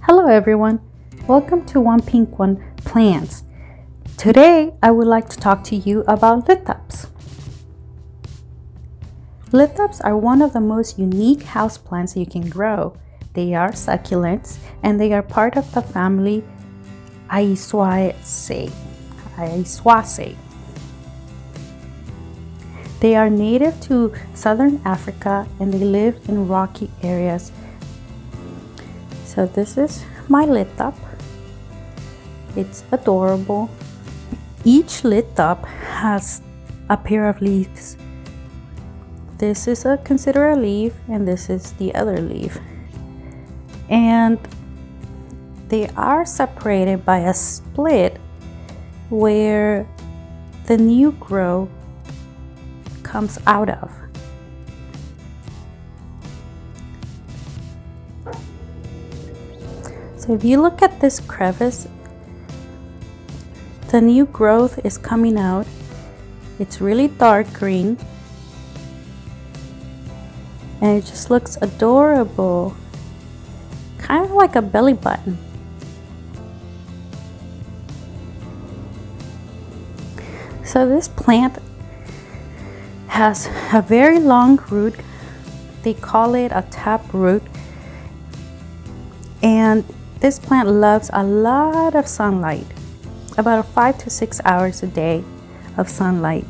Hello everyone, welcome to One Pink One Plants. Today I would like to talk to you about lithops. Lithops are one of the most unique houseplants you can grow. They are succulents and they are part of the family Aiswaceae. They are native to southern Africa and they live in rocky areas. So this is my lithop. It's adorable. Each lithop has a pair of leaves. This is considered a leaf and this is the other leaf. And they are separated by a split where the new growth comes out of. So if you look at this crevice, the new growth is coming out. It's really dark green and it just looks adorable, kind of like a belly button. So this plant has a very long root. They call it a tap root, and this plant loves a lot of sunlight, about 5 to 6 hours a day of sunlight.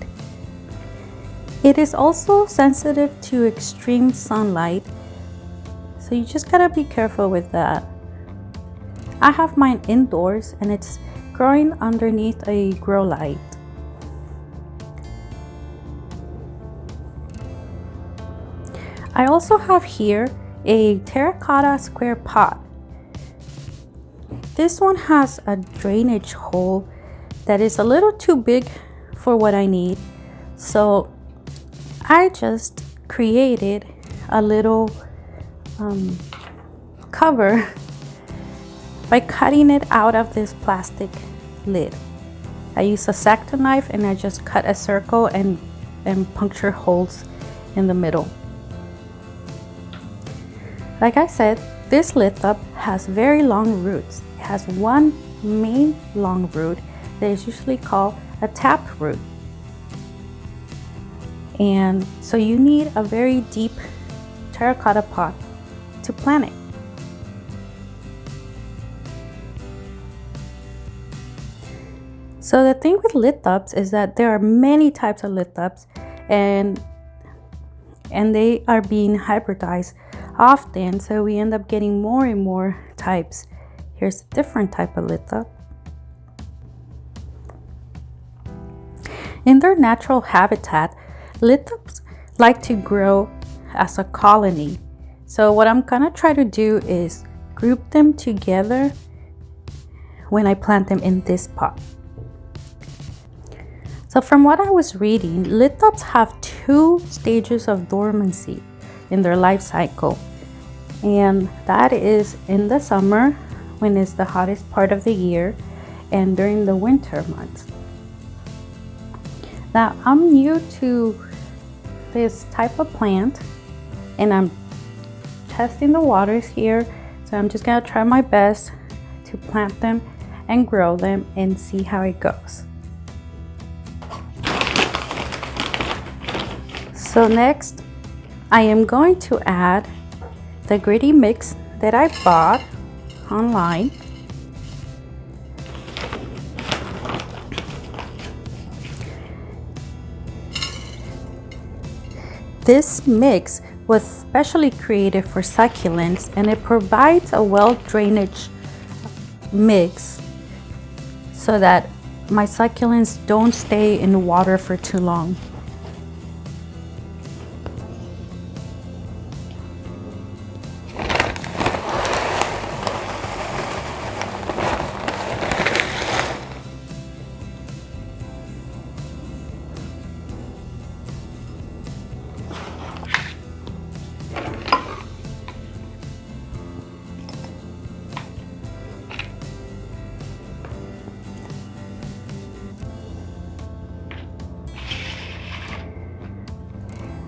It is also sensitive to extreme sunlight, so you just gotta be careful with that. I have mine indoors and it's growing underneath a grow light. I also have here a terracotta square pot. This one has a drainage hole that is a little too big for what I need. So I just created a little cover by cutting it out of this plastic lid. I use a X-Acto knife and I just cut a circle and puncture holes in the middle. Like I said, this lithop has very long roots. It has one main long root that is usually called a tap root. And so you need a very deep terracotta pot to plant it. So the thing with lithops is that there are many types of lithops and they are being hybridized often, so we end up getting more and more types. Here's a different type of lithop. In their natural habitat, lithops like to grow as a colony. So what I'm gonna try to do is group them together when I plant them in this pot. So from what I was reading, lithops have 2 stages of dormancy in their life cycle, and that is in the summer when it's the hottest part of the year and during the winter months. Now I'm new to this type of plant and I'm testing the waters here, so I'm just gonna try my best to plant them and grow them and see how it goes. So next I am going to add the gritty mix that I bought online. This mix was specially created for succulents and it provides a well drainage mix so that my succulents don't stay in water for too long.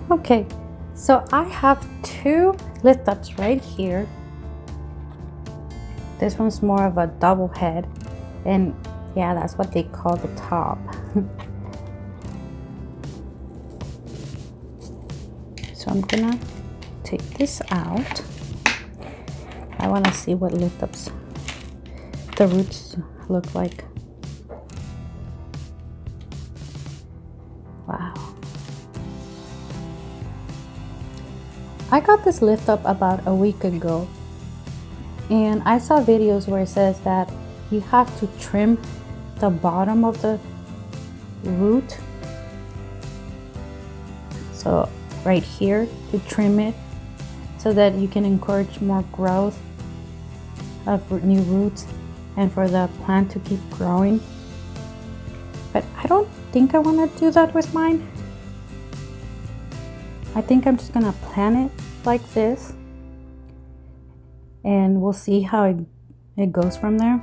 Okay, so I have 2 lithops right here This one's more of a double head, and yeah, that's what they call the top. So I'm gonna take this out. I want to see what Lithops, the roots look like. Wow. I got this Lithop about a week ago, and I saw videos where it says that you have to trim the bottom of the root. So right here, to trim it so that you can encourage more growth of new roots and for the plant to keep growing. But I don't think I want to do that with mine. I think I'm just gonna plant it like this, and we'll see how it goes from there.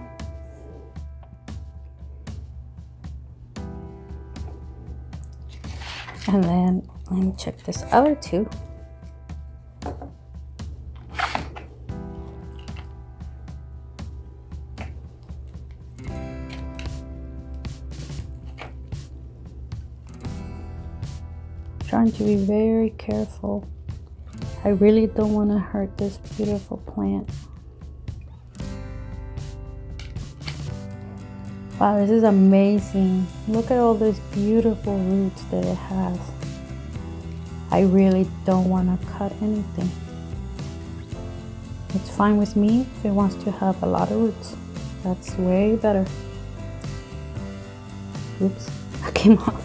And then let me check this other two. Trying to be very careful. I really don't want to hurt this beautiful plant. Wow, this is amazing. Look at all those beautiful roots that it has. I really don't want to cut anything. It's fine with me if it wants to have a lot of roots. That's way better. Oops, I came off.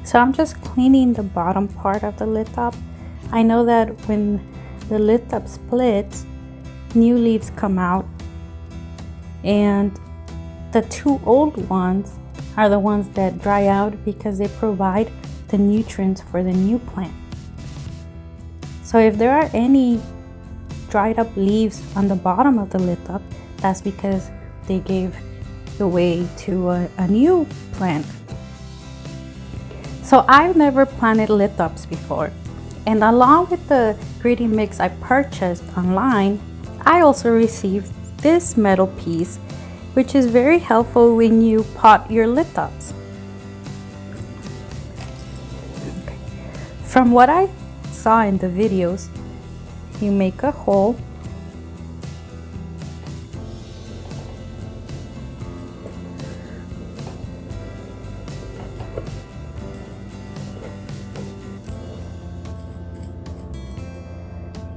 So I'm just cleaning the bottom part of the Lithop. I know that when the Lithop splits, new leaves come out, and the two old ones are the ones that dry out because they provide the nutrients for the new plant. So if there are any dried up leaves on the bottom of the Lithop, that's because they gave the way to a new plant. So I've never planted Lithops before, and along with the grading mix I purchased online, I also received this metal piece, which is very helpful when you pot your Lithops. Okay. From what I saw in the videos, you make a hole .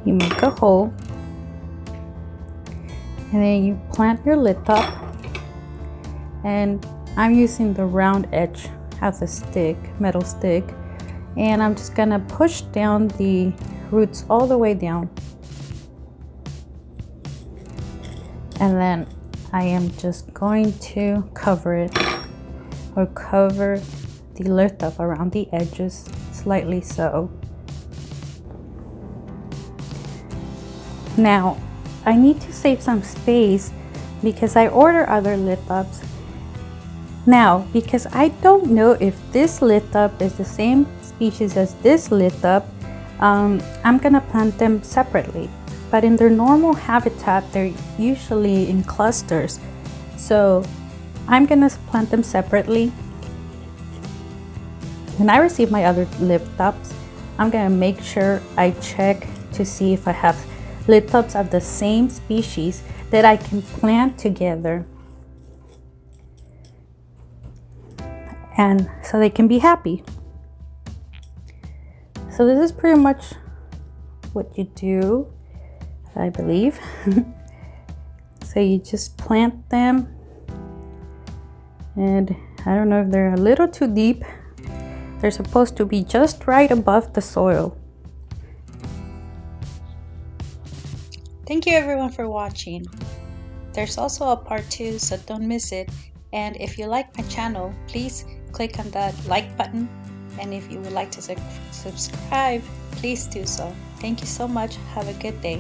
You make a hole, and then you plant your Lithop, and I'm using the round edge of the stick, metal stick, and I'm just gonna push down the roots all the way down, and then I am just going to cover it, or cover the Lithop around the edges slightly so. Now, I need to save some space because I order other Lithops. Now, because I don't know if this Lithop is the same species as this Lithop, I'm gonna plant them separately. But in their normal habitat, they're usually in clusters. So I'm gonna plant them separately. When I receive my other Lithops, I'm gonna make sure I check to see if I have Lithops of the same species that I can plant together, and so they can be happy. So this is pretty much what you do, I believe. So you just plant them, and I don't know if they're a little too deep. They're supposed to be just right above the soil. Thank you everyone for watching. There's also a part 2, so don't miss it. And if you like my channel, please click on that like button. And if you would like to subscribe, please do so. Thank you so much. Have a good day.